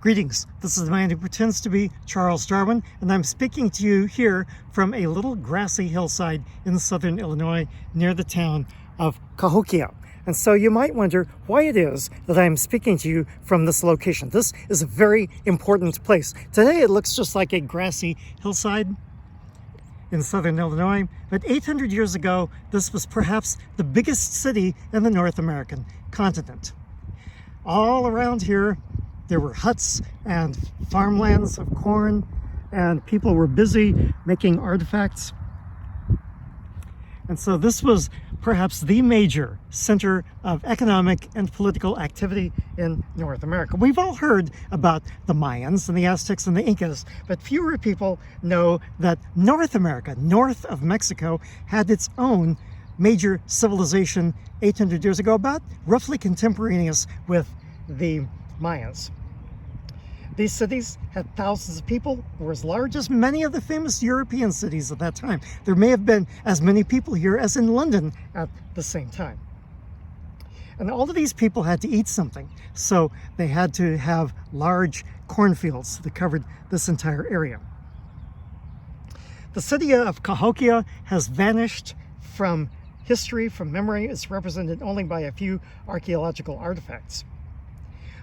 Greetings, this is the man who pretends to be Charles Darwin, and I'm speaking to you here from a little grassy hillside in southern Illinois near the town of Cahokia. And so you might wonder why it is that I'm speaking to you from this location. This is a very important place. Today it looks just like a grassy hillside in southern Illinois, but 800 years ago, this was perhaps the biggest city in the North American continent. All around here, there were huts and farmlands of corn, and people were busy making artifacts. And so this was perhaps the major center of economic and political activity in North America. We've all heard about the Mayans and the Aztecs and the Incas, but fewer people know that North America, north of Mexico, had its own major civilization 800 years ago, about roughly contemporaneous with the Mayans. These cities had thousands of people, were as large as many of the famous European cities at that time. There may have been as many people here as in London at the same time. And all of these people had to eat something, so they had to have large cornfields that covered this entire area. The city of Cahokia has vanished from history, from memory. It's represented only by a few archaeological artifacts.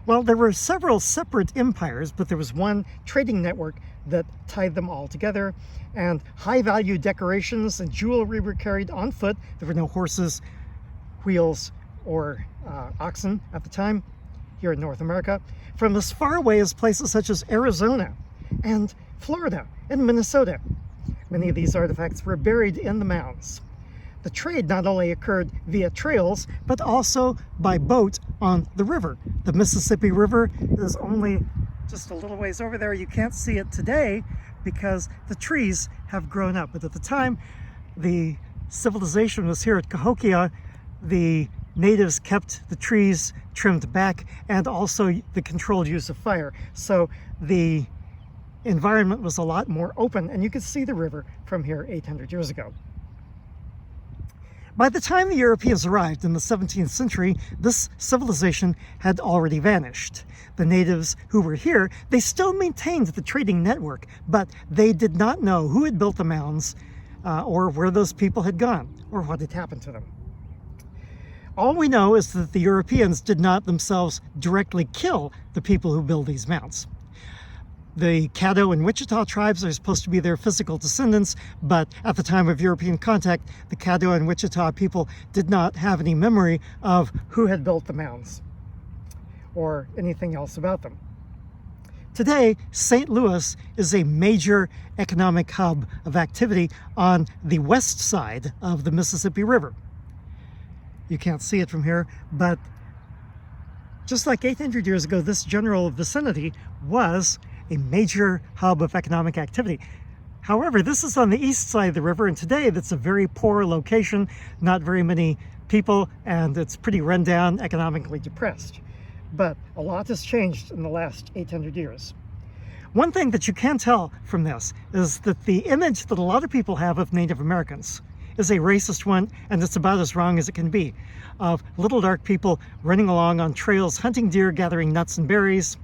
Well, there were several separate empires, but there was one trading network that tied them all together, and high-value decorations and jewelry were carried on foot. There were no horses, wheels, or oxen at the time here in North America, from as far away as places such as Arizona and Florida and Minnesota. Many of these artifacts were buried in the mounds. The trade not only occurred via trails, but also by boat on the river. The Mississippi River is only just a little ways over there. You can't see it today because the trees have grown up. But at the time the civilization was here at Cahokia, the natives kept the trees trimmed back and also the controlled use of fire. So the environment was a lot more open, and you could see the river from here 800 years ago. By the time the Europeans arrived in the 17th century, this civilization had already vanished. The natives who were here, they still maintained the trading network, but they did not know who had built the mounds or where those people had gone or what had happened to them. All we know is that the Europeans did not themselves directly kill the people who built these mounds. The Caddo and Wichita tribes are supposed to be their physical descendants, but at the time of European contact, the Caddo and Wichita people did not have any memory of who had built the mounds or anything else about them. Today, St. Louis is a major economic hub of activity on the west side of the Mississippi River. You can't see it from here, but just like 800 years ago, this general vicinity was a major hub of economic activity. However, this is on the east side of the river, and today that's a very poor location, not very many people, and it's pretty run down, economically depressed. But a lot has changed in the last 800 years. One thing that you can tell from this is that the image that a lot of people have of Native Americans is a racist one, and it's about as wrong as it can be, of little dark people running along on trails, hunting deer, gathering nuts and berries,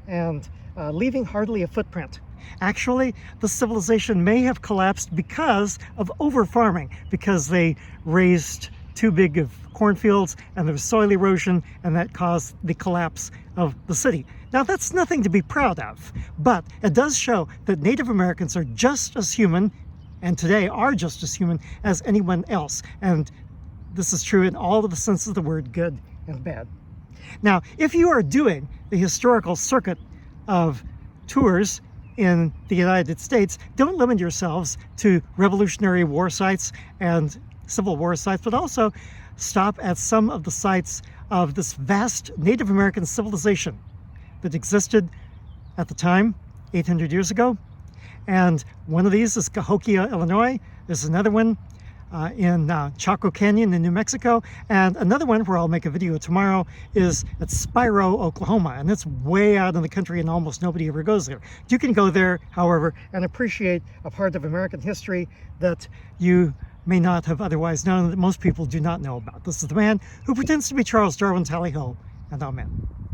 and leaving hardly a footprint. Actually, the civilization may have collapsed because of over-farming, because they raised too big of cornfields and there was soil erosion, and that caused the collapse of the city. Now, that's nothing to be proud of, but it does show that Native Americans are just as human, and today are just as human as anyone else. And this is true in all of the senses of the word, good and bad. Now, if you are doing the historical circuit of tours in the United States, don't limit yourselves to Revolutionary War sites and Civil War sites, but also stop at some of the sites of this vast Native American civilization that existed at the time, 800 years ago. And one of these is Cahokia, Illinois. There's another one in Chaco Canyon in New Mexico, and another one where I'll make a video tomorrow is at Spiro, Oklahoma, and it's way out in the country and almost nobody ever goes there. You can go there, however, and appreciate a part of American history that you may not have otherwise known, that most people do not know about. This is the man who pretends to be Charles Darwin. Tally ho, and amen.